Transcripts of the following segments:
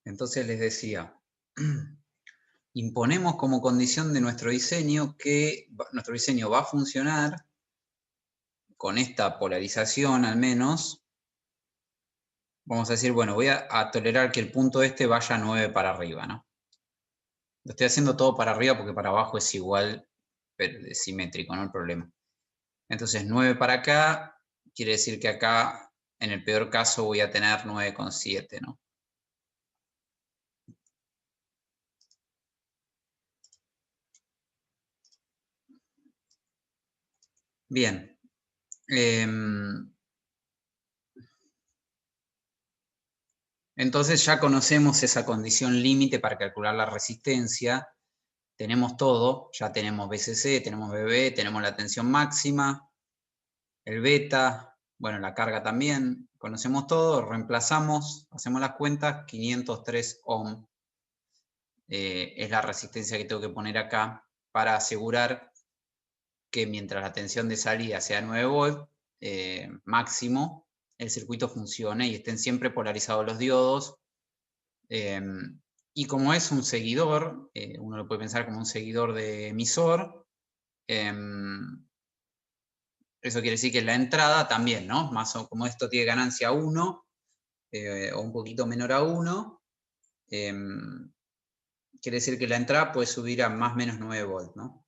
Entonces les decía, imponemos como condición de nuestro diseño que nuestro diseño va a funcionar con esta polarización al menos. Vamos a decir, bueno, voy a tolerar que el punto este vaya 9 para arriba, ¿no? Lo estoy haciendo todo para arriba porque para abajo es igual, pero es simétrico, no hay problema. Entonces 9 para acá, quiere decir que acá, en el peor caso, voy a tener 9,7, ¿no? Bien. Entonces ya conocemos esa condición límite para calcular la resistencia. Tenemos todo, ya tenemos BCC, tenemos BB, tenemos la tensión máxima, el beta, bueno, la carga también. Conocemos todo, reemplazamos, hacemos las cuentas, 503 ohm es la resistencia que tengo que poner acá para asegurar que mientras la tensión de salida sea 9 volt máximo, el circuito funcione y estén siempre polarizados los diodos. Y como es un seguidor, uno lo puede pensar como un seguidor de emisor, eso quiere decir que la entrada también, ¿no? Más o como esto tiene ganancia 1, o un poquito menor a 1, quiere decir que la entrada puede subir a más o menos 9 volts, ¿no?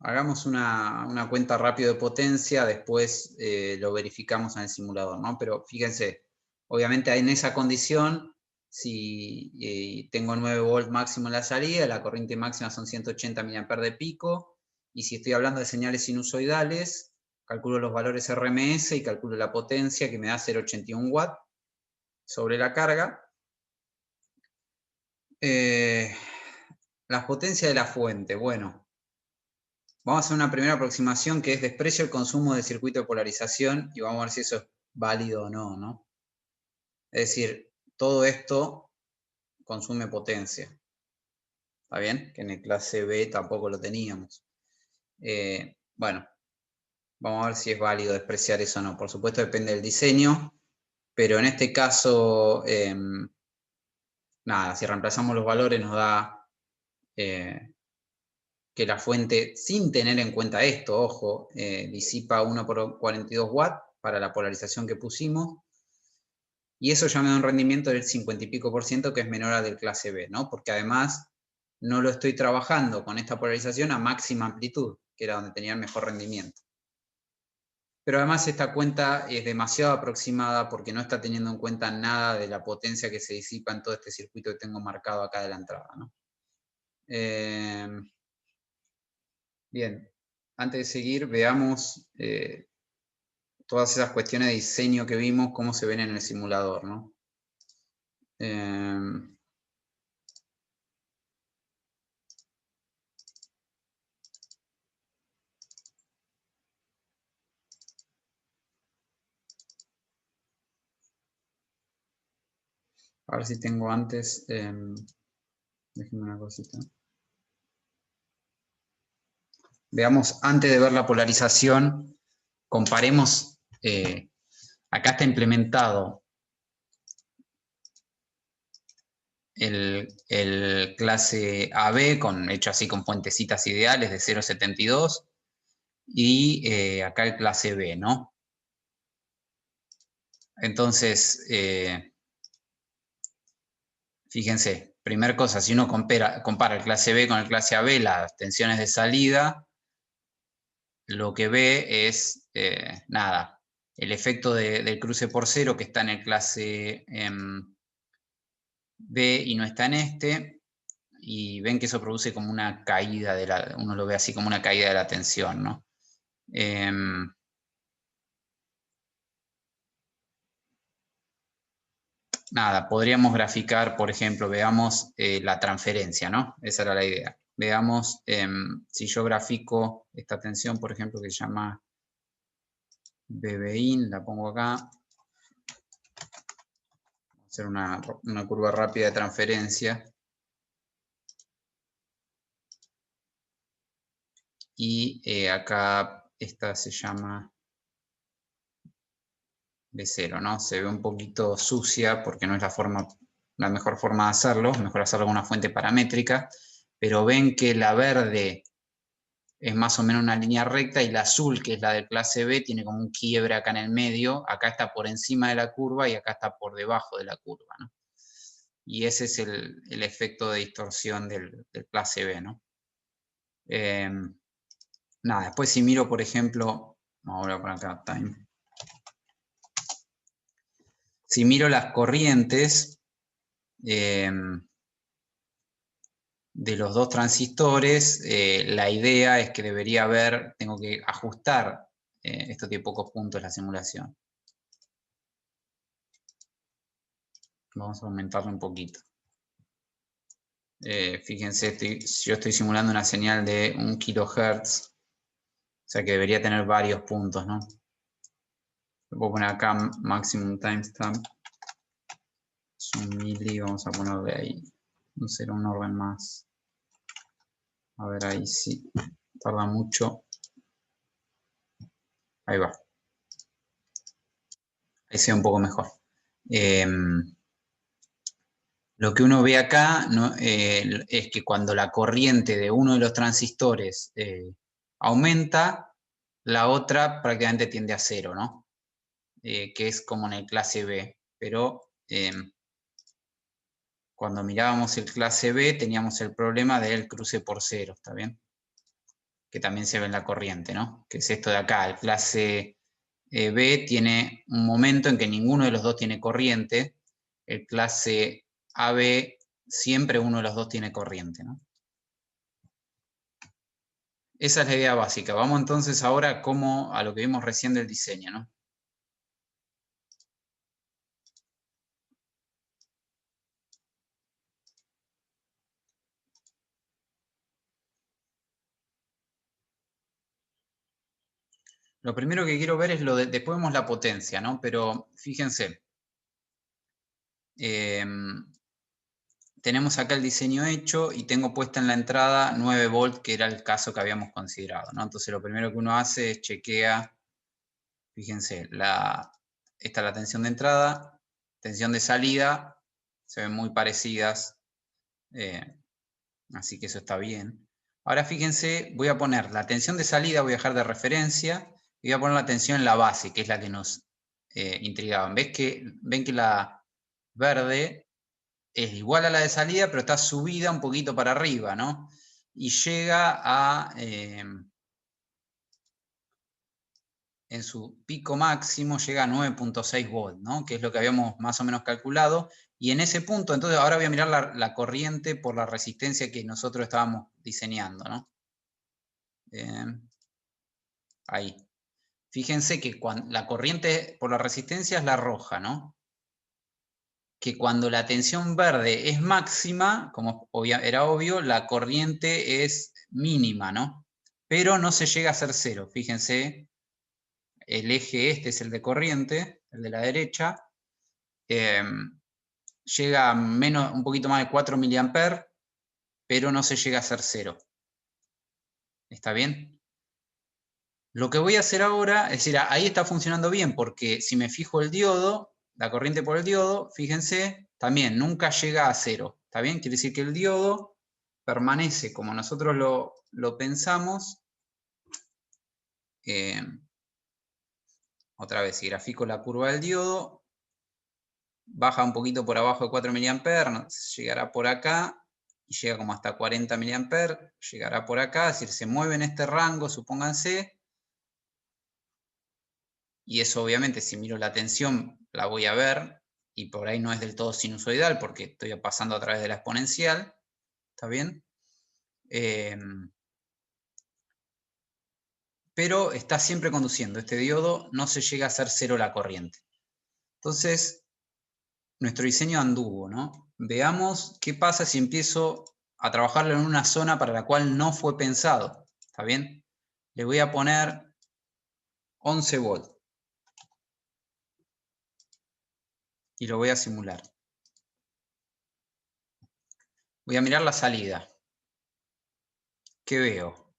Hagamos una cuenta rápida de potencia, después lo verificamos en el simulador, ¿no? Pero fíjense, obviamente en esa condición, si tengo 9 volts máximo en la salida, la corriente máxima son 180 mA de pico, y si estoy hablando de señales sinusoidales, calculo los valores RMS y calculo la potencia que me da 0,81 watts sobre la carga. Las potencias de la fuente, bueno. Vamos a hacer una primera aproximación que es desprecio el consumo de circuito de polarización y vamos a ver si eso es válido o no, ¿no? Es decir, todo esto consume potencia. ¿Está bien? Que en el clase B tampoco lo teníamos. Bueno, vamos a ver si es válido despreciar eso o no. Por supuesto depende del diseño, pero en este caso, nada, si reemplazamos los valores nos da que la fuente, sin tener en cuenta esto, ojo, disipa 1 por 42 watts para la polarización que pusimos, y eso ya me da un rendimiento del 50 y pico %, que es menor al del clase B, ¿no? Porque además no lo estoy trabajando con esta polarización a máxima amplitud, que era donde tenía el mejor rendimiento. Pero además esta cuenta es demasiado aproximada porque no está teniendo en cuenta nada de la potencia que se disipa en todo este circuito que tengo marcado acá de la entrada, ¿no? Bien, antes de seguir, veamos todas esas cuestiones de diseño que vimos, cómo se ven en el simulador, ¿no? A ver si tengo antes, déjenme una cosita. Veamos, antes de ver la polarización, comparemos, acá está implementado el clase AB, hecho así con puentecitas ideales de 0,72, y acá el clase B, ¿no? Entonces, fíjense, primera cosa, si uno compara el clase B con el clase AB, las tensiones de salida, lo que ve es, nada, el efecto del cruce por cero que está en el clase B y no está en este, y ven que eso produce como una caída uno lo ve así como una caída de la tensión, ¿no? Nada, podríamos graficar, por ejemplo, veamos la transferencia, ¿no? Esa era la idea. Veamos si yo grafico esta tensión, por ejemplo, que se llama BBIN, la pongo acá. Vamos a hacer una curva rápida de transferencia. Y acá esta se llama de 0, ¿no? Se ve un poquito sucia porque no es la mejor forma de hacerlo, es mejor hacerlo con una fuente paramétrica, pero ven que la verde es más o menos una línea recta y la azul, que es la de clase B, tiene como un quiebre acá en el medio, acá está por encima de la curva y acá está por debajo de la curva, ¿no? Y ese es el efecto de distorsión del clase B, ¿no? Nada, después si miro, por ejemplo, vamos a poner acá, time. Si miro las corrientes de los dos transistores, la idea es que debería haber, tengo que ajustar, esto tiene pocos puntos la simulación. Vamos a aumentarlo un poquito. Fíjense, yo estoy simulando una señal de 1 kHz, o sea que debería tener varios puntos, ¿no? Voy a poner acá maximum timestamp. Es un milli, vamos a ponerle ahí. No será un orden más. A ver, ahí sí. Tarda mucho. Ahí va. Ahí se ve un poco mejor. Lo que uno ve acá, ¿no? Es que cuando la corriente de uno de los transistores aumenta, la otra prácticamente tiende a cero, ¿no? Que es como en el clase B. Pero cuando mirábamos el clase B teníamos el problema del cruce por cero, ¿está bien? Que también se ve en la corriente, ¿no? Que es esto de acá, el clase B tiene un momento en que ninguno de los dos tiene corriente, el clase AB siempre uno de los dos tiene corriente, ¿no? Esa es la idea básica. Vamos entonces ahora a lo que vimos recién del diseño, ¿no? Lo primero que quiero ver es después vemos la potencia, ¿no? Pero fíjense, tenemos acá el diseño hecho y tengo puesta en la entrada 9 volts, que era el caso que habíamos considerado, ¿no? Entonces lo primero que uno hace es chequea, fíjense, esta es la tensión de entrada, tensión de salida, se ven muy parecidas, así que eso está bien. Ahora fíjense, voy a poner la tensión de salida, voy a dejar de referencia, y voy a poner la tensión en la base, que es la que nos intrigaban. Ven que la verde es igual a la de salida, pero está subida un poquito para arriba, ¿no? Y llega en su pico máximo, llega a 9.6 volts, ¿no? Que es lo que habíamos más o menos calculado. Y en ese punto, entonces ahora voy a mirar la corriente por la resistencia que nosotros estábamos diseñando, ¿no? Ahí. Fíjense que la corriente por la resistencia es la roja, ¿no? Que cuando la tensión verde es máxima, como era obvio, la corriente es mínima, ¿no? Pero no se llega a ser cero. Fíjense, el eje este es el de corriente, el de la derecha. Llega a un poquito más de 4 mA, pero no se llega a ser cero. ¿Está bien? Lo que voy a hacer ahora, es decir, ahí está funcionando bien, porque si me fijo el diodo, la corriente por el diodo, fíjense, también nunca llega a cero. ¿Está bien? Quiere decir que el diodo permanece como nosotros lo pensamos. Otra vez, si grafico la curva del diodo, baja un poquito por abajo de 4 mA, llegará por acá, y llega como hasta 40 mA, llegará por acá, es decir, se mueve en este rango, supónganse. Y eso obviamente si miro la tensión la voy a ver y por ahí no es del todo sinusoidal porque estoy pasando a través de la exponencial, ¿está bien? Pero está siempre conduciendo, este diodo no se llega a hacer cero la corriente. Entonces, nuestro diseño anduvo, ¿no? Veamos qué pasa si empiezo a trabajarlo en una zona para la cual no fue pensado, ¿está bien? Le voy a poner 11 volts y lo voy a simular. Voy a mirar la salida. ¿Qué veo?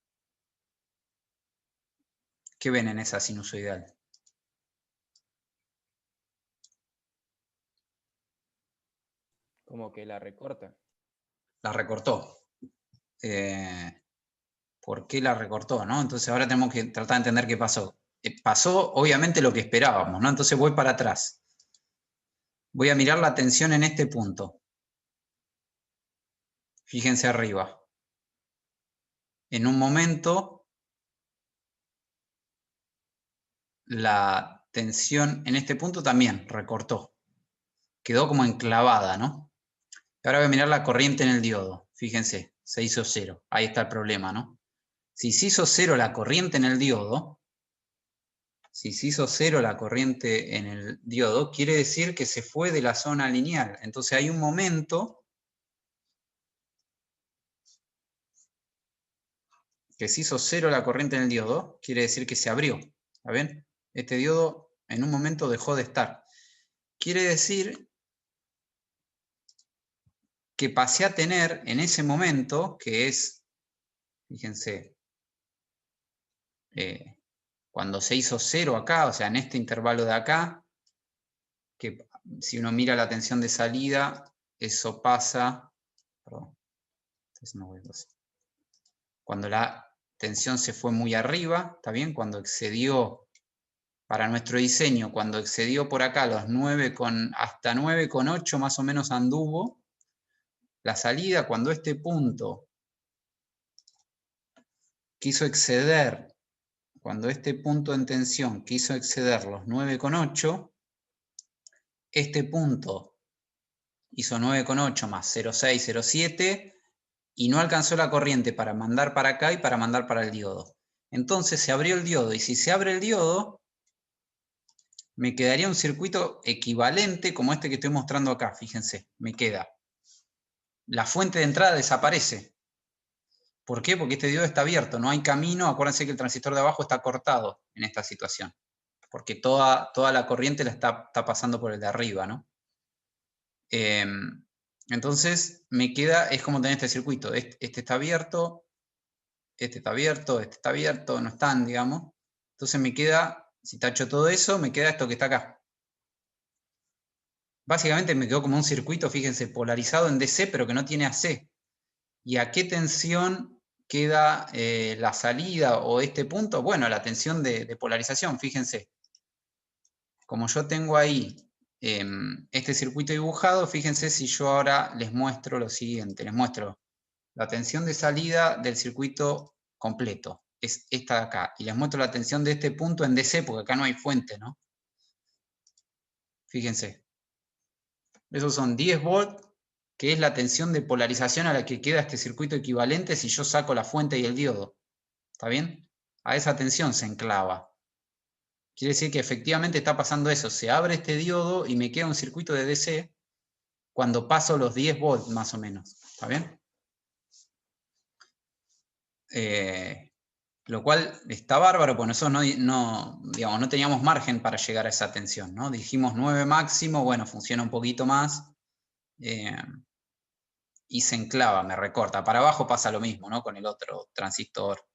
¿Qué ven en esa sinusoidal? Como que la recorta. La recortó. ¿Por qué la recortó, no? Entonces ahora tenemos que tratar de entender qué pasó. Pasó obviamente lo que esperábamos, ¿no? Entonces voy para atrás. Voy a mirar la tensión en este punto. Fíjense arriba. En un momento, la tensión en este punto también recortó. Quedó como enclavada, ¿no? Ahora voy a mirar la corriente en el diodo. Fíjense, se hizo cero. Ahí está el problema, ¿no? Si se hizo cero la corriente en el diodo, quiere decir que se fue de la zona lineal. Entonces hay un momento que se hizo cero la corriente en el diodo, quiere decir que se abrió. ¿Está bien? Este diodo en un momento dejó de estar. Quiere decir que pasé a tener en ese momento, que es, fíjense, cuando se hizo cero acá, o sea, en este intervalo de acá, que si uno mira la tensión de salida, eso pasa, perdón, entonces no voy a pasar. Cuando la tensión se fue muy arriba, ¿está bien? Cuando excedió, para nuestro diseño, cuando excedió por acá los 9 hasta 9,8 más o menos anduvo, la salida, cuando este punto quiso exceder, cuando este punto en tensión quiso exceder los 9,8, este punto hizo 9,8 más 0,6, 0,7 y no alcanzó la corriente para mandar para acá y para mandar para el diodo. Entonces se abrió el diodo y si se abre el diodo, me quedaría un circuito equivalente como este que estoy mostrando acá, fíjense, me queda. La fuente de entrada desaparece. ¿Por qué? Porque este diodo está abierto, no hay camino, acuérdense que el transistor de abajo está cortado en esta situación, porque toda la corriente la está pasando por el de arriba, ¿no? Entonces me queda, es como tener este circuito, este está abierto, este está abierto, este está abierto, no están, digamos. Entonces me queda, si tacho todo eso, me queda esto que está acá. Básicamente me quedó como un circuito, fíjense, polarizado en DC, pero que no tiene AC. ¿Y a qué tensión queda la salida o este punto? Bueno, la tensión de polarización, fíjense. Como yo tengo ahí este circuito dibujado, fíjense si yo ahora les muestro lo siguiente. Les muestro la tensión de salida del circuito completo. Es esta de acá. Y les muestro la tensión de este punto en DC, porque acá no hay fuente, ¿no? Fíjense. Esos son 10 volts, que es la tensión de polarización a la que queda este circuito equivalente si yo saco la fuente y el diodo. ¿Está bien? A esa tensión se enclava. Quiere decir que efectivamente está pasando eso. Se abre este diodo y me queda un circuito de DC cuando paso los 10 volts más o menos. ¿Está bien? Lo cual está bárbaro, pues nosotros digamos, no teníamos margen para llegar a esa tensión, ¿no? Dijimos 9 máximo, bueno, funciona un poquito más y se enclava, me recorta. Para abajo pasa lo mismo, ¿no? Con el otro transistor.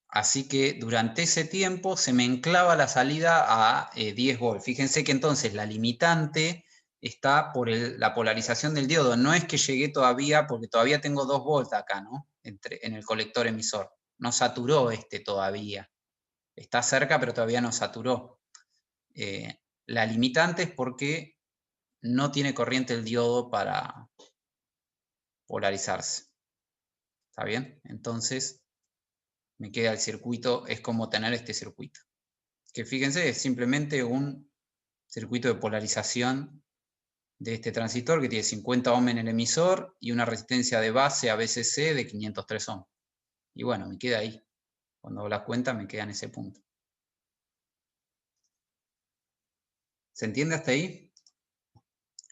Así que durante ese tiempo se me enclava la salida a 10 volts. Fíjense que entonces la limitante está por la polarización del diodo. No es que llegué todavía, porque todavía tengo 2 volts acá, ¿no? En el colector emisor. No saturó este todavía. Está cerca, pero todavía no saturó. La limitante es porque no tiene corriente el diodo para polarizarse. ¿Está bien? Entonces me queda el circuito, es como tener este circuito. Que fíjense, es simplemente un circuito de polarización de este transistor que tiene 50 ohm en el emisor y una resistencia de base a BCC de 503 ohm. Y bueno, me queda ahí. Cuando hago las cuentas me queda en ese punto. ¿Se entiende hasta ahí?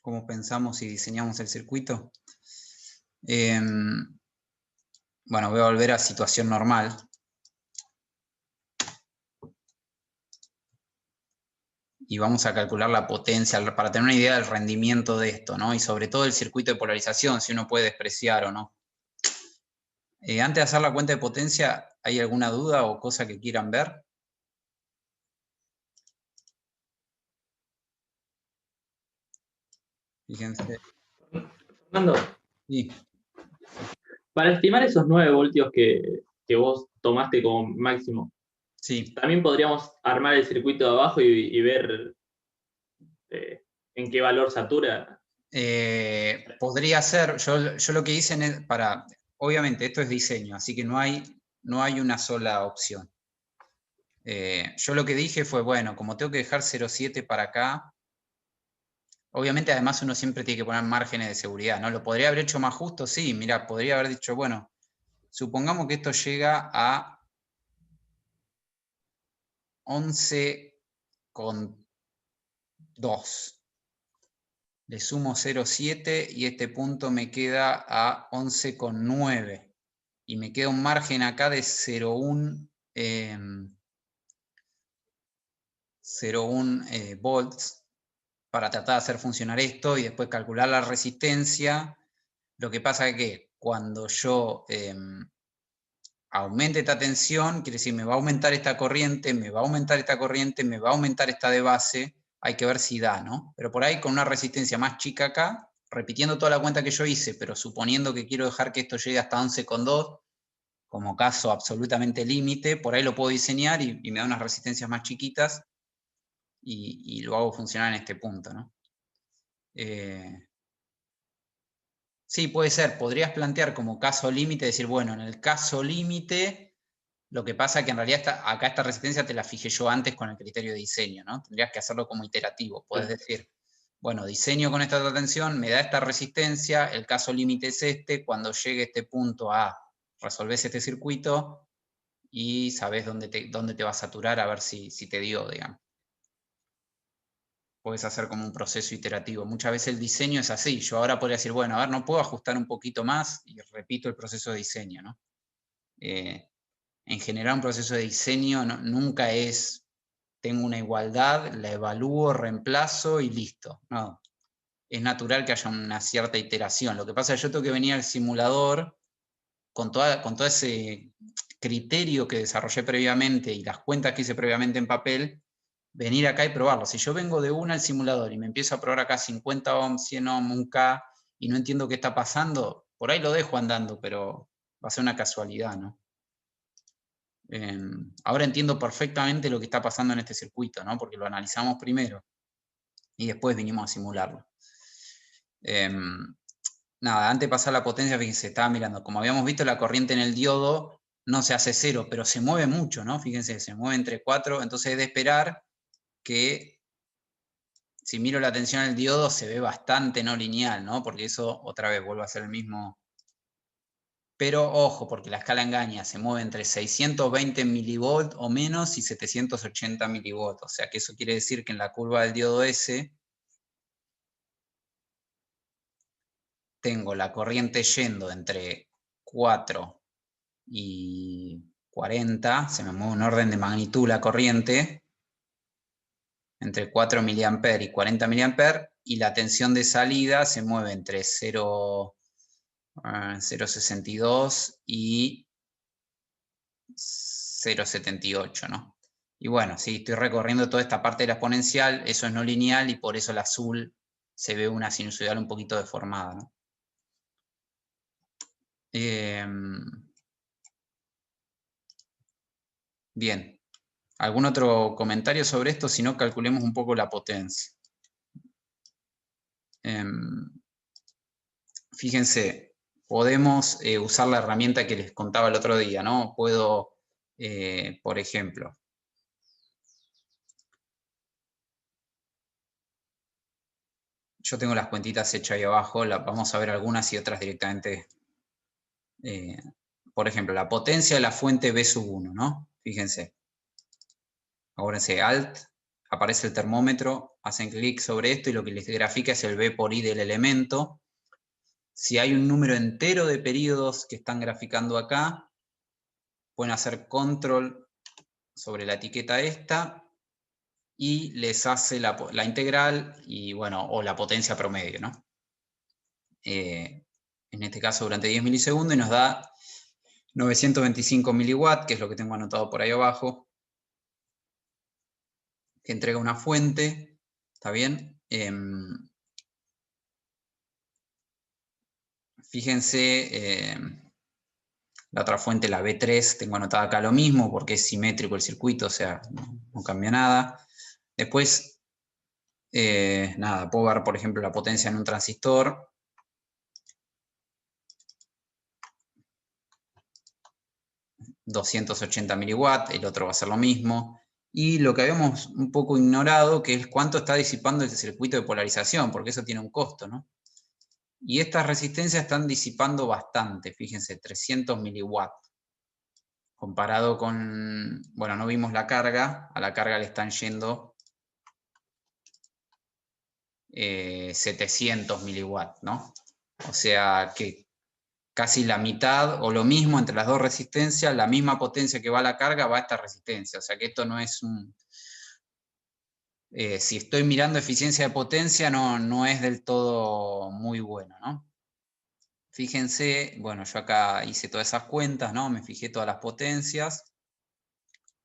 ¿Cómo pensamos y diseñamos el circuito? Bueno, voy a volver a situación normal. Y vamos a calcular la potencia para tener una idea del rendimiento de esto, ¿no? Y sobre todo el circuito de polarización, si uno puede despreciar o no. Antes de hacer la cuenta de potencia, ¿hay alguna duda o cosa que quieran ver? Fíjense. Fernando, Sí, para estimar esos 9 voltios que vos tomaste como máximo, sí. también podríamos armar el circuito de abajo y ver en qué valor satura. Podría ser, yo lo que hice obviamente esto es diseño, así que no hay una sola opción. Yo lo que dije fue, bueno, como tengo que dejar 0,7 para acá, obviamente además uno siempre tiene que poner márgenes de seguridad, ¿no? ¿Lo podría haber hecho más justo? Sí, mira, podría haber dicho, bueno, supongamos que esto llega a 11,2. Le sumo 0,7 y este punto me queda a 11,9. Y me queda un margen acá de 0,1 volts para tratar de hacer funcionar esto y después calcular la resistencia. Lo que pasa es que cuando yo aumente esta tensión, quiere decir, me va a aumentar esta corriente, me va a aumentar esta corriente, me va a aumentar esta de base, hay que ver si da, ¿no? Pero por ahí con una resistencia más chica acá, repitiendo toda la cuenta que yo hice, pero suponiendo que quiero dejar que esto llegue hasta 11,2, como caso absolutamente límite, por ahí lo puedo diseñar y me da unas resistencias más chiquitas y lo hago funcionar en este punto, ¿no? Sí, puede ser. Podrías plantear como caso límite, decir, bueno, en el caso límite, lo que pasa es que en realidad acá esta resistencia te la fijé yo antes con el criterio de diseño, ¿no? Tendrías que hacerlo como iterativo. Puedes decir, bueno, diseño con esta tensión, me da esta resistencia, el caso límite es este, cuando llegue este punto A, resolvés este circuito y sabés dónde te va a saturar a ver si te dio, digamos. Puedes hacer como un proceso iterativo. Muchas veces el diseño es así. Yo ahora podría decir, bueno, a ver, no puedo ajustar un poquito más y repito el proceso de diseño, ¿no? En general un proceso de diseño nunca es, tengo una igualdad, la evalúo, reemplazo y listo. No, es natural que haya una cierta iteración. Lo que pasa es que yo tengo que venir al simulador con todo ese criterio que desarrollé previamente y las cuentas que hice previamente en papel, venir acá y probarlo. Si yo vengo de una al simulador y me empiezo a probar acá 50 ohms, 100 ohms, 1K y no entiendo qué está pasando, por ahí lo dejo andando, pero va a ser una casualidad, ¿no? Ahora entiendo perfectamente lo que está pasando en este circuito, ¿no? Porque lo analizamos primero y después vinimos a simularlo. Nada, antes de pasar la potencia, fíjense, estaba mirando, como habíamos visto, la corriente en el diodo no se hace cero, pero se mueve mucho, ¿no? Fíjense, se mueve entre 4, entonces es de esperar que si miro la tensión del diodo se ve bastante no lineal, ¿no? Porque eso otra vez vuelve a ser el mismo. Pero ojo, porque la escala engaña, se mueve entre 620 milivolt o menos y 780 milivolt. O sea que eso quiere decir que en la curva del diodo S tengo la corriente yendo entre 4 y 40, se me mueve un orden de magnitud la corriente, entre 4 mA y 40 mA, y la tensión de salida se mueve entre 0,62 y 0,78, ¿no? Y bueno, sí, estoy recorriendo toda esta parte de la exponencial, eso es no lineal y por eso el azul se ve una sinusoidal un poquito deformada, ¿no? Bien, ¿algún otro comentario sobre esto? Si no, calculemos un poco la potencia. Fíjense, podemos usar la herramienta que les contaba el otro día, ¿no? Puedo, por ejemplo, yo tengo las cuentitas hechas ahí abajo, vamos a ver algunas y otras directamente. Por ejemplo, la potencia de la fuente B sub 1, ¿no? Fíjense. Acuérdense, Alt, aparece el termómetro, hacen clic sobre esto y lo que les grafica es el B por I del elemento. Si hay un número entero de periodos que están graficando acá, pueden hacer control sobre la etiqueta esta y les hace la integral y bueno, o la potencia promedio, ¿no? En este caso durante 10 milisegundos y nos da 925 miliwatts, que es lo que tengo anotado por ahí abajo, que entrega una fuente, ¿está bien? fíjense, la otra fuente, la B3, tengo anotada acá lo mismo porque es simétrico el circuito, o sea, no cambia nada. Después, nada, puedo ver, por ejemplo, la potencia en un transistor. ...280 miliwatts, el otro va a ser lo mismo. Y lo que habíamos un poco ignorado, que es cuánto está disipando el circuito de polarización, porque eso tiene un costo, ¿no? Y estas resistencias están disipando bastante, fíjense, 300 miliwatts. Comparado con, bueno, no vimos la carga, a la carga le están yendo 700 miliwatts, ¿no? O sea que casi la mitad o lo mismo entre las dos resistencias, la misma potencia que va a la carga va a esta resistencia. O sea que esto no es un... si estoy mirando eficiencia de potencia, no es del todo muy bueno, ¿no? Fíjense, bueno, yo acá hice todas esas cuentas, ¿no? Me fijé todas las potencias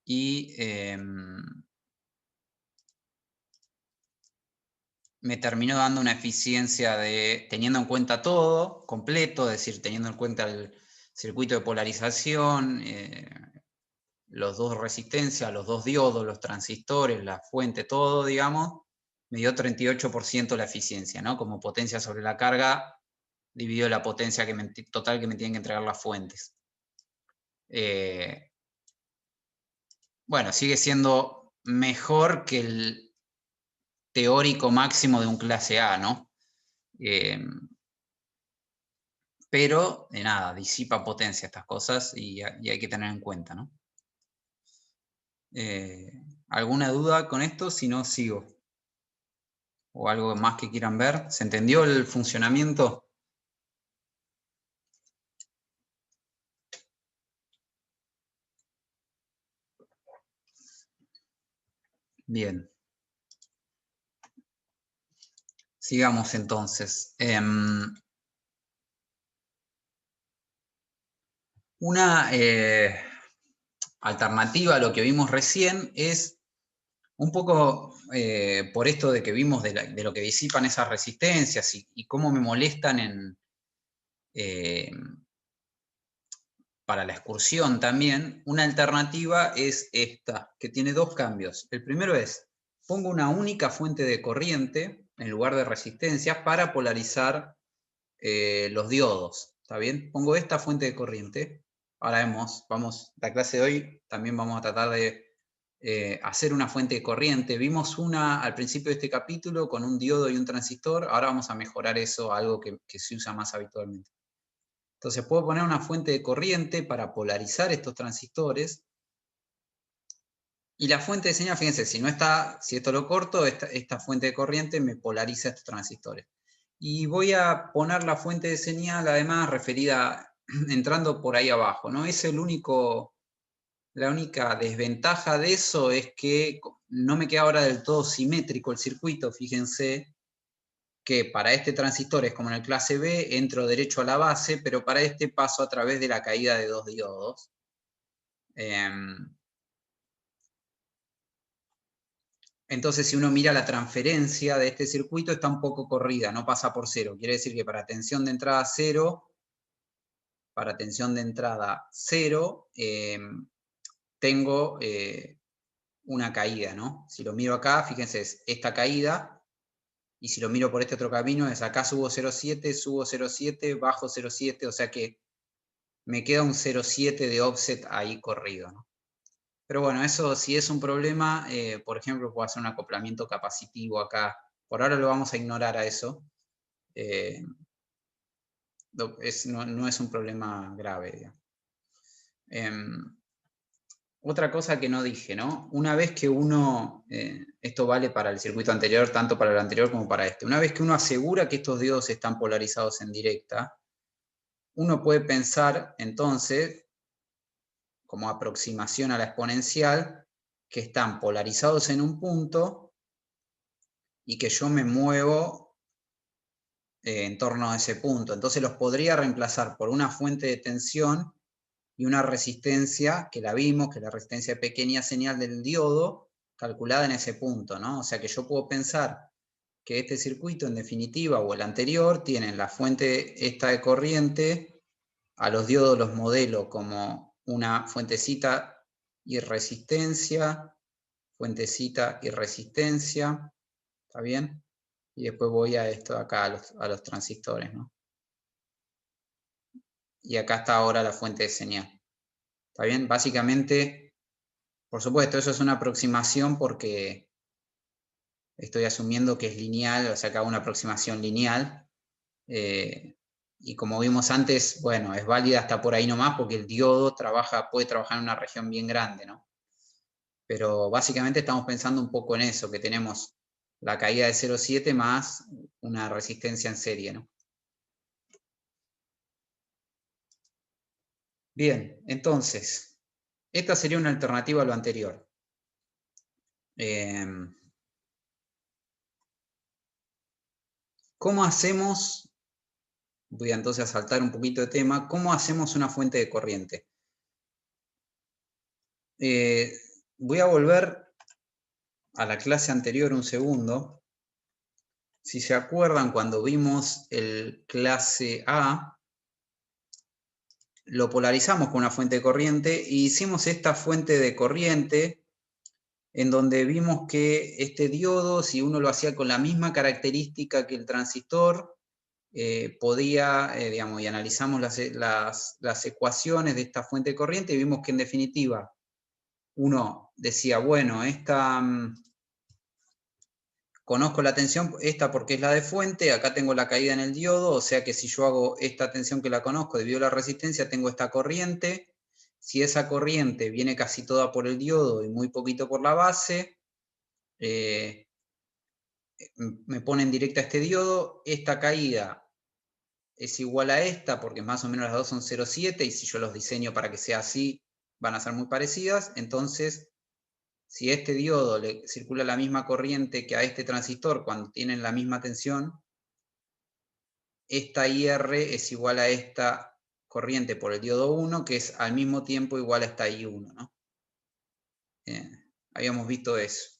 y me terminó dando una eficiencia de, teniendo en cuenta todo, completo, es decir, teniendo en cuenta el circuito de polarización, los dos resistencias, los dos diodos, los transistores, la fuente, todo, digamos, me dio 38% la eficiencia, ¿no? Como potencia sobre la carga, dividido la potencia total que me tienen que entregar las fuentes. Bueno, sigue siendo mejor que el teórico máximo de un clase A, ¿no? Pero, de nada, disipa potencia estas cosas y hay que tener en cuenta, ¿no? ¿Alguna duda con esto? Si no, sigo. ¿O algo más que quieran ver? ¿Se entendió el funcionamiento? Bien. Sigamos entonces. Una alternativa a lo que vimos recién es un poco por esto de que vimos de lo que disipan esas resistencias y cómo me molestan para la excursión también. Una alternativa es esta, que tiene dos cambios. El primero es, pongo una única fuente de corriente en lugar de resistencias para polarizar los diodos. ¿Está bien? Pongo esta fuente de corriente. Ahora vamos, la clase de hoy también vamos a tratar de hacer una fuente de corriente. Vimos una al principio de este capítulo con un diodo y un transistor. Ahora vamos a mejorar eso a algo que se usa más habitualmente. Entonces puedo poner una fuente de corriente para polarizar estos transistores. Y la fuente de señal, fíjense, si esto lo corto, esta fuente de corriente me polariza estos transistores. Y voy a poner la fuente de señal, además, referida, entrando por ahí abajo, ¿no? Es la única desventaja de eso es que no me queda ahora del todo simétrico el circuito. Fíjense que para este transistor es como en el clase B, entro derecho a la base, pero para este paso a través de la caída de dos diodos. Entonces, si uno mira la transferencia de este circuito, está un poco corrida, no pasa por cero. Quiere decir que para tensión de entrada cero, tengo una caída, ¿no? Si lo miro acá, fíjense, es esta caída, y si lo miro por este otro camino, es acá subo 0,7, bajo 0,7, o sea que me queda un 0,7 de offset ahí corrido, ¿no? Pero bueno, eso si es un problema, por ejemplo, puedo hacer un acoplamiento capacitivo acá. Por ahora lo vamos a ignorar a eso. No es un problema grave. Otra cosa que no dije, ¿no? Una vez que uno, esto vale para el circuito anterior, tanto para el anterior como para este, una vez que uno asegura que estos diodos están polarizados en directa, uno puede pensar entonces, como aproximación a la exponencial, que están polarizados en un punto y que yo me muevo en torno a ese punto. Entonces los podría reemplazar por una fuente de tensión y una resistencia, que la vimos, que es la resistencia de pequeña señal del diodo, calculada en ese punto, ¿no? O sea que yo puedo pensar que este circuito, en definitiva, o el anterior, tienen la fuente esta de corriente, a los diodos los modelo como una fuentecita y resistencia, fuentecita y resistencia, ¿está bien? Y después voy a esto de acá, a los transistores, ¿no? Y acá está ahora la fuente de señal. ¿Está bien? Básicamente, por supuesto, eso es una aproximación porque estoy asumiendo que es lineal, o sea que hago una aproximación lineal. Y como vimos antes, bueno, es válida hasta por ahí nomás porque el diodo puede trabajar en una región bien grande, ¿no? Pero básicamente estamos pensando un poco en eso, que tenemos la caída de 0,7 más una resistencia en serie, ¿no? Bien, entonces, esta sería una alternativa a lo anterior. ¿Cómo hacemos? Voy entonces a saltar un poquito de tema. ¿Cómo hacemos una fuente de corriente? Voy a volver a la clase anterior un segundo. Si se acuerdan, cuando vimos el clase A, lo polarizamos con una fuente de corriente e hicimos esta fuente de corriente en donde vimos que este diodo, si uno lo hacía con la misma característica que el transistor, podía, digamos, y analizamos las ecuaciones de esta fuente de corriente y vimos que en definitiva uno decía, bueno, conozco la tensión, esta porque es la de fuente, acá tengo la caída en el diodo, o sea que si yo hago esta tensión que la conozco, divido la resistencia, tengo esta corriente. Si esa corriente viene casi toda por el diodo y muy poquito por la base, me pone en directa este diodo, esta caída es igual a esta, porque más o menos las dos son 0,7, y si yo los diseño para que sea así, van a ser muy parecidas. Entonces, si a este diodo le circula la misma corriente que a este transistor cuando tienen la misma tensión, esta IR es igual a esta corriente por el diodo 1, que es al mismo tiempo igual a esta I1, ¿no? Habíamos visto eso.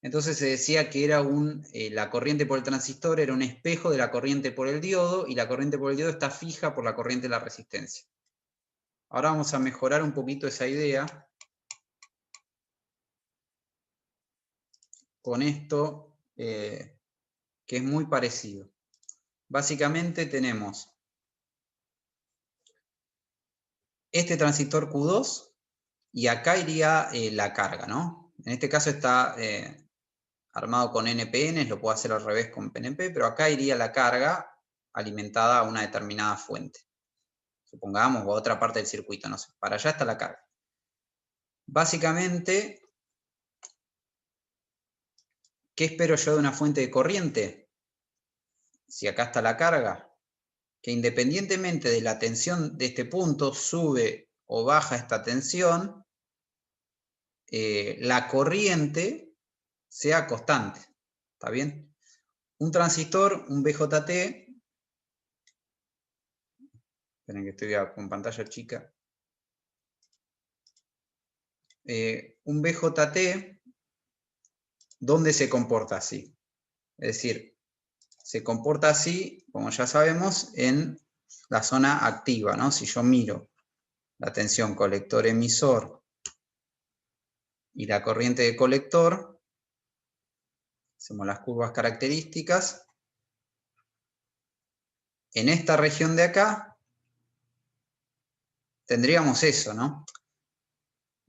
Entonces se decía que era la corriente por el transistor era un espejo de la corriente por el diodo, y la corriente por el diodo está fija por la corriente de la resistencia. Ahora vamos a mejorar un poquito esa idea con esto, que es muy parecido. Básicamente tenemos este transistor Q2 y acá iría la carga, ¿no? En este caso está armado con NPN, lo puedo hacer al revés con PNP, pero acá iría la carga alimentada a una determinada fuente, supongamos, o a otra parte del circuito, no sé, para allá está la carga. Básicamente, ¿qué espero yo de una fuente de corriente? Si acá está la carga, que independientemente de la tensión de este punto, sube o baja esta tensión, la corriente sea constante. ¿Está bien? Un transistor, un BJT, esperen que estoy con pantalla chica. Un BJT, ¿dónde se comporta así? Es decir, se comporta así, como ya sabemos, en la zona activa, ¿no? Si yo miro la tensión colector-emisor y la corriente de colector, hacemos las curvas características, en esta región de acá tendríamos eso, ¿no?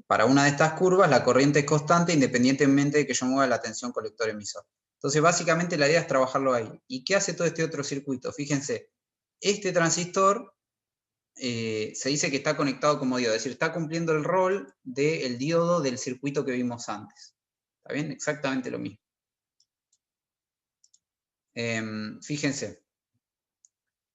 Para una de estas curvas la corriente es constante independientemente de que yo mueva la tensión colector-emisor. Entonces básicamente la idea es trabajarlo ahí. ¿Y qué hace todo este otro circuito? Fíjense, este transistor se dice que está conectado como diodo, es decir, está cumpliendo el rol del diodo del circuito que vimos antes. ¿Está bien? Exactamente lo mismo. Fíjense.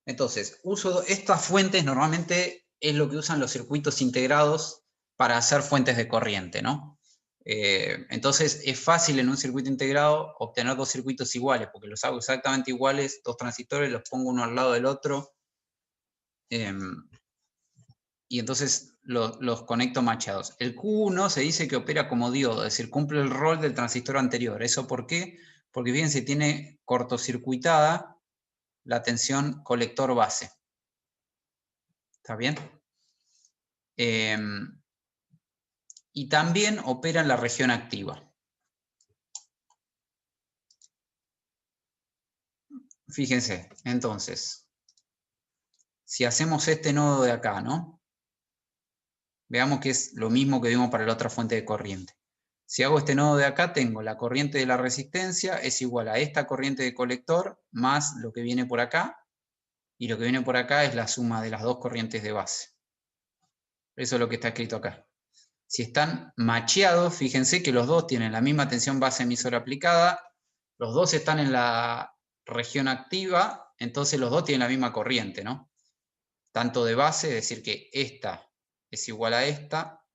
Entonces, uso estas fuentes, normalmente es lo que usan los circuitos integrados para hacer fuentes de corriente, ¿no? Entonces, es fácil en un circuito integrado obtener dos circuitos iguales, porque los hago exactamente iguales, dos transistores, los pongo uno al lado del otro, y entonces los conecto machados. El Q1 se dice que opera como diodo, es decir, cumple el rol del transistor anterior. ¿Eso por qué? Porque fíjense, tiene cortocircuitada la tensión colector base. ¿Está bien? Y también opera en la región activa. Fíjense, entonces, si hacemos este nodo de acá, ¿no? Veamos que es lo mismo que vimos para la otra fuente de corriente. Si hago este nodo de acá, tengo la corriente de la resistencia, es igual a esta corriente de colector, más lo que viene por acá, y lo que viene por acá es la suma de las dos corrientes de base. Eso es lo que está escrito acá. Si están macheados, fíjense que los dos tienen la misma tensión base emisora aplicada, los dos están en la región activa, entonces los dos tienen la misma corriente, ¿no? Tanto de base, es decir que esta es igual a esta,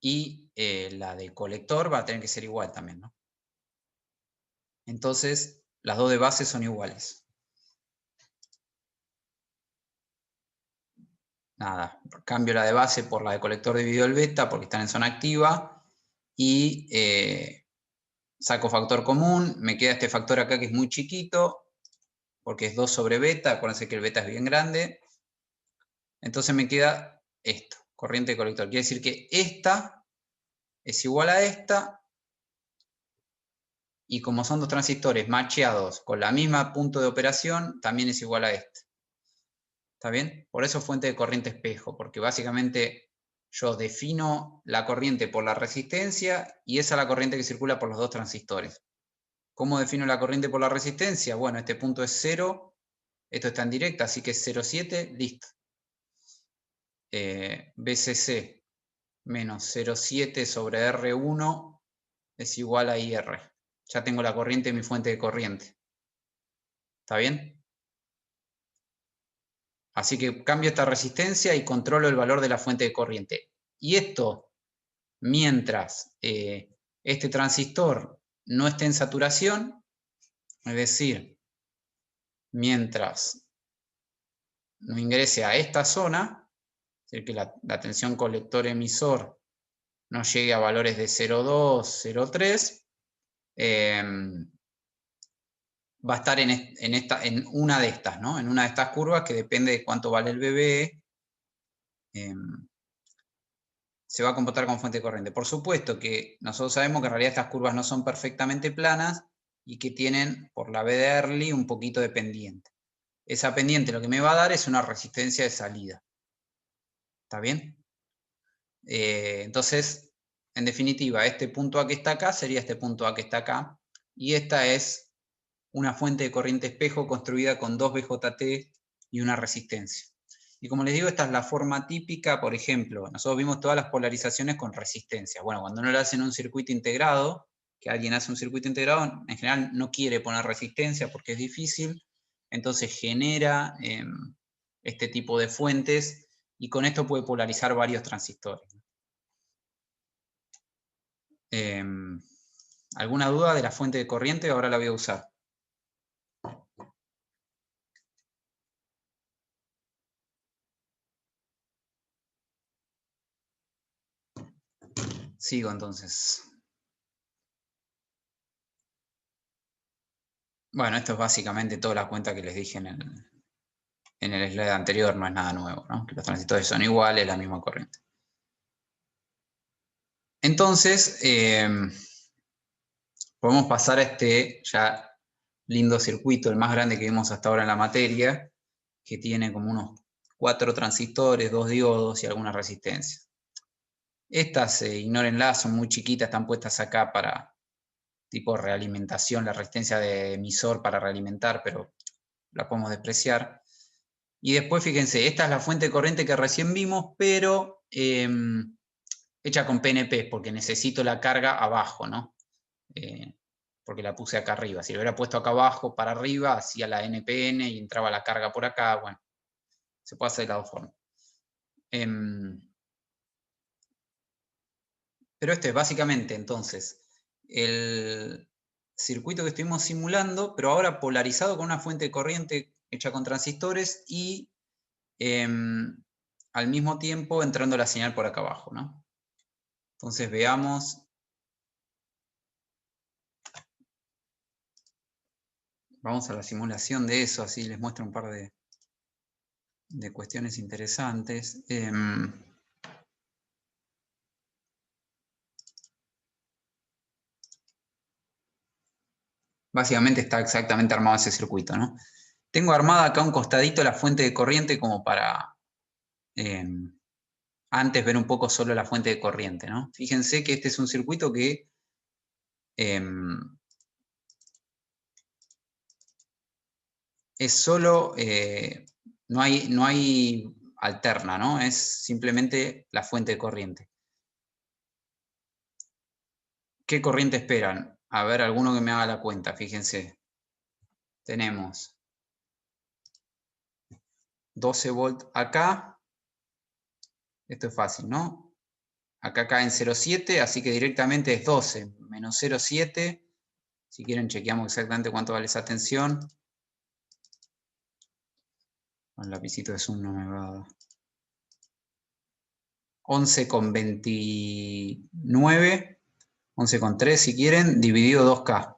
y la de colector va a tener que ser igual también, ¿no? Entonces, las dos de base son iguales. Nada, cambio la de base por la de colector dividido el beta porque están en zona activa y saco factor común, me queda este factor acá que es muy chiquito porque es 2 sobre beta, acuérdense que el beta es bien grande. Entonces me queda esto, corriente de colector. Quiere decir que esta es igual a esta y como son dos transistores macheados con la misma punto de operación, también es igual a este. ¿Está bien? Por eso fuente de corriente espejo, porque básicamente yo defino la corriente por la resistencia y esa es la corriente que circula por los dos transistores. ¿Cómo defino la corriente por la resistencia? Bueno, este punto es 0, esto está en directa, así que es 0,7, listo. BCC menos 0,7 sobre R1 es igual a IR. Ya tengo la corriente en mi fuente de corriente. ¿Está bien? Así que cambio esta resistencia y controlo el valor de la fuente de corriente. Y esto, mientras este transistor no esté en saturación, es decir, mientras no ingrese a esta zona, es decir, que la tensión colector-emisor no llegue a valores de 0,2, 0,3, va a estar en una de estas, ¿no? En una de estas curvas que depende de cuánto vale el BBE, se va a comportar como fuente de corriente. Por supuesto que nosotros sabemos que en realidad estas curvas no son perfectamente planas y que tienen, por la B de Early, un poquito de pendiente. Esa pendiente lo que me va a dar es una resistencia de salida. ¿Está bien? Entonces, en definitiva, este punto A que está acá sería este punto A que está acá. Y esta es una fuente de corriente espejo construida con 2 BJT y una resistencia. Y como les digo, esta es la forma típica, por ejemplo, nosotros vimos todas las polarizaciones con resistencia. Bueno, cuando uno le hacen un circuito integrado, que alguien hace un circuito integrado, en general no quiere poner resistencia porque es difícil, entonces genera este tipo de fuentes y con esto puede polarizar varios transistores. ¿Alguna duda de la fuente de corriente? Ahora la voy a usar. Sigo entonces. Bueno, esto es básicamente toda la cuenta que les dije en el slide anterior, no es nada nuevo, ¿no? Que los transistores son iguales, la misma corriente. Entonces, podemos pasar a este ya lindo circuito, el más grande que vimos hasta ahora en la materia, que tiene como unos 4 transistores, 2 diodos y alguna resistencia. Estas, ignórenlas, son muy chiquitas, están puestas acá para tipo realimentación, la resistencia de emisor para realimentar, pero la podemos despreciar. Y después, fíjense, esta es la fuente de corriente que recién vimos, pero hecha con PNP, porque necesito la carga abajo, ¿no? Porque la puse acá arriba. Si lo hubiera puesto acá abajo para arriba, hacía la NPN y entraba la carga por acá. Bueno, se puede hacer de las dos formas. Pero este es básicamente, entonces, el circuito que estuvimos simulando, pero ahora polarizado con una fuente de corriente hecha con transistores y al mismo tiempo entrando la señal por acá abajo, ¿no? Entonces veamos Vamos a la simulación de eso, así les muestro un par de cuestiones interesantes. Básicamente está exactamente armado ese circuito, ¿no? Tengo armada acá un costadito la fuente de corriente como para antes ver un poco solo la fuente de corriente, ¿no? Fíjense que este es un circuito que es solo, no hay alterna, ¿no? Es simplemente la fuente de corriente. ¿Qué corriente esperan? A ver, alguno que me haga la cuenta, fíjense. Tenemos 12 volts acá. Esto es fácil, ¿no? Acá cae en 0,7, así que directamente es 12 menos 0,7. Si quieren chequeamos exactamente cuánto vale esa tensión. Con el lapicito de zoom no me va a dar. 11,29, 11,3 si quieren, dividido 2K.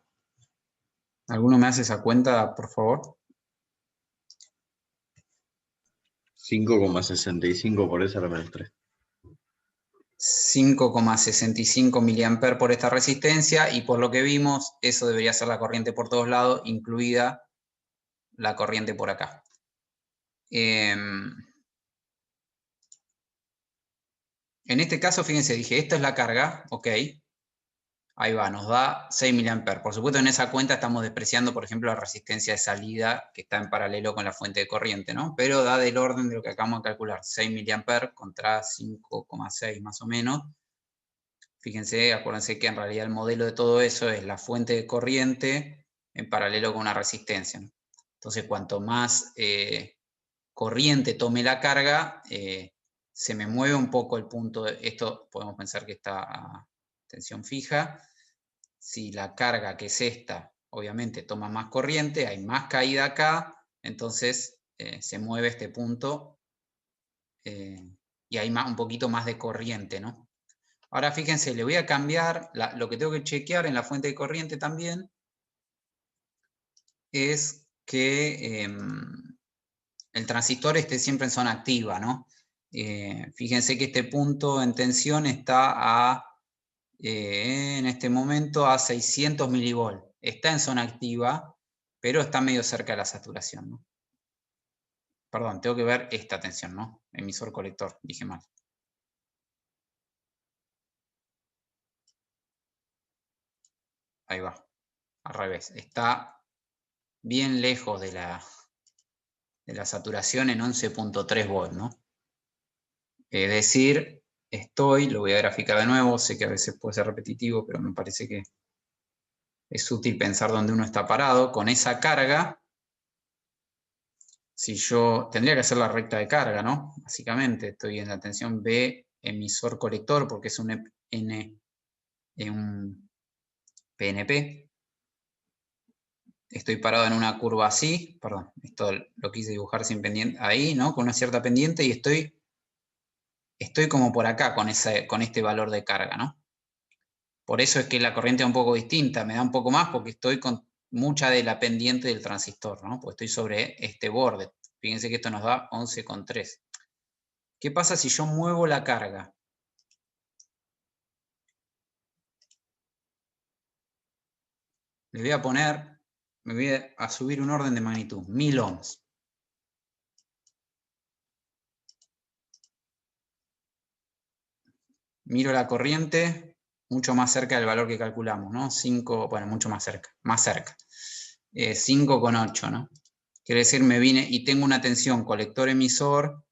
¿Alguno me hace esa cuenta, por favor? 5,65 por esa menos 3. 5,65 mA por esta resistencia, y por lo que vimos, eso debería ser la corriente por todos lados, incluida la corriente por acá. En este caso, fíjense, dije, esta es la carga, ok. Ahí va, nos da 6 mA. Por supuesto, en esa cuenta estamos despreciando, por ejemplo, la resistencia de salida que está en paralelo con la fuente de corriente, ¿no? Pero da del orden de lo que acabamos de calcular, 6 mA contra 5,6 más o menos. Fíjense, acuérdense que en realidad el modelo de todo eso es la fuente de corriente en paralelo con una resistencia, ¿no? Entonces, cuanto más corriente tome la carga, se me mueve un poco el punto. Esto podemos pensar que está a tensión fija. Si la carga, que es esta, obviamente toma más corriente, hay más caída acá, entonces se mueve este punto y hay un poquito más de corriente, ¿no? Ahora fíjense, le voy a cambiar, lo que tengo que chequear en la fuente de corriente también es que el transistor esté siempre en zona activa, ¿no? Fíjense que este punto en tensión está en este momento a 600 milivolts. Está en zona activa, pero está medio cerca de la saturación, ¿no? Perdón, tengo que ver esta tensión, ¿no? Emisor colector, dije mal. Ahí va, al revés. Está bien lejos de la saturación en 11,3 volts, ¿no? Es decir, lo voy a graficar de nuevo, sé que a veces puede ser repetitivo, pero me parece que es útil pensar dónde uno está parado. Con esa carga, si yo tendría que hacer la recta de carga, ¿no? Básicamente estoy en la tensión B, emisor colector, porque es un PNP. Estoy parado en una curva así, perdón, esto lo quise dibujar sin pendiente, ahí, ¿no? Con una cierta pendiente, y estoy como por acá con este valor de carga, ¿no? Por eso es que la corriente es un poco distinta, me da un poco más porque estoy con mucha de la pendiente del transistor, ¿no? Porque estoy sobre este borde. Fíjense que esto nos da 11,3. ¿Qué pasa si yo muevo la carga? Le voy a poner, me voy a subir un orden de magnitud, 1000 ohms. Miro la corriente, mucho más cerca del valor que calculamos, ¿no? 5, bueno, mucho más cerca, 5,8, ¿no? Quiere decir, me vine y tengo una tensión colector-emisor